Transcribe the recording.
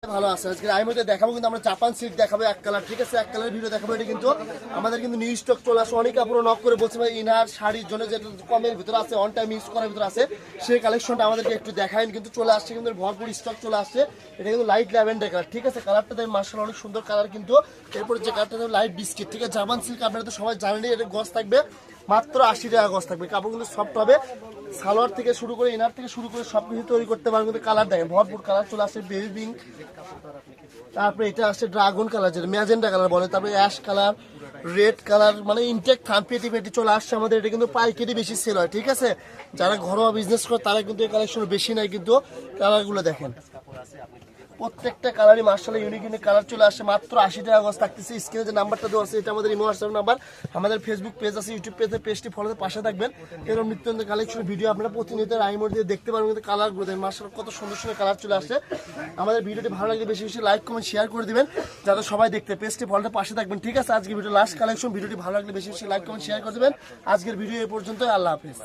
ভালো আছে আজকে আমি মধ্যে দেখাবো কিন্তু আমরা জাপান সিল্ক দেখাবো এক কালার ঠিক আছে এক কালারের ভিডিও দেখাবো এটা কিন্তু আমাদের কিন্তু নিউ স্টক চলে আসে অনেক কাপড় নক করে বলছে ভাই ইনার শাড়ির জন্য যে কমের ভিতরে আছে অন টাইম ইউজ করার ভিতরে আছে সেই কালেকশনটা আমাদেরকে একটু দেখায় কিন্তু চলে আসছে কিন্তু ভরপুর স্টক চলে আসছে এটা কিন্তু লাইট ল্যাভেন্ডার কালার ঠিক আছে কালারটা দেখেন মাশাআল্লাহ অনেক সুন্দর কালার কিন্তু এরপর যে কালারটা লাইট বিস্কিট ঠিক আছে জাপান সিল্ক আপনারা তো সবাই জানেনই এটা গজ থাকবে মাত্র 80 টাকা গজ থাকবে কাপড়গুলো সফট হবে সালোয়ার থেকে শুরু করে ইনার থেকে শুরু করে সব কিছু তৈরি করতে পারবেন কিন্তু কালার দেখেন ভরপুর কালার চলে আসছে বেবি পিঙ্ক তারপরে এটা আসছে ড্রাগন কালার যেটা ম্যাজেন্ডা কালার বলে তারপরে অ্যাশ কালার রেড কালার মানে ইনটেক থান পেটি পেটি চলে আসছে আমাদের এটা কিন্তু পাইকারি বেশি সেল হয় ঠিক আছে যারা ঘরোয়া বিজনেস করে তারা কিন্তু এই কালেকশন বেশি নাই কিন্তু কালারগুলো দেখেন প্রত্যেকটা কালারই মার্শাল্লাহ ইউনিক ইউনিক কালার চলে আসে মাত্র 80 টাকা গজ থাকতেছে স্ক্রিনে যে নাম্বারটা দেওয়া আছে এটা আমাদের ইমো হোয়াটসঅ্যাপ নাম্বার আমাদের ফেসবুক পেজ আছে ইউটিউব পেজে পেজটি ফলোতে পাশে থাকবেন এরকম নিত্য নতুন কালেকশন ভিডিও আপনারা প্রতিনিয়ত আইমোর দিয়ে দেখতে পারবেন কিন্তু কালারগুলো দেখেন মার্শাল্লাহ কত সুন্দর সুন্দর কালার চলে আসে আমাদের ভিডিওটি ভালো লাগলে বেশি বেশি লাইক কমেন্ট শেয়ার করে দিবেন যাতে সবাই দেখতে পেজটি ফলোতে পাশে থাকবেন ঠিক আছে আজকে ভিডিও লাস্ট কালেকশন ভিডিওটি ভালো লাগলে বেশি বেশি লাইক কমেন্ট শেয়ার করে দিবেন আজকের ভিডিও এই পর্যন্ত আল্লাহ হাফেজ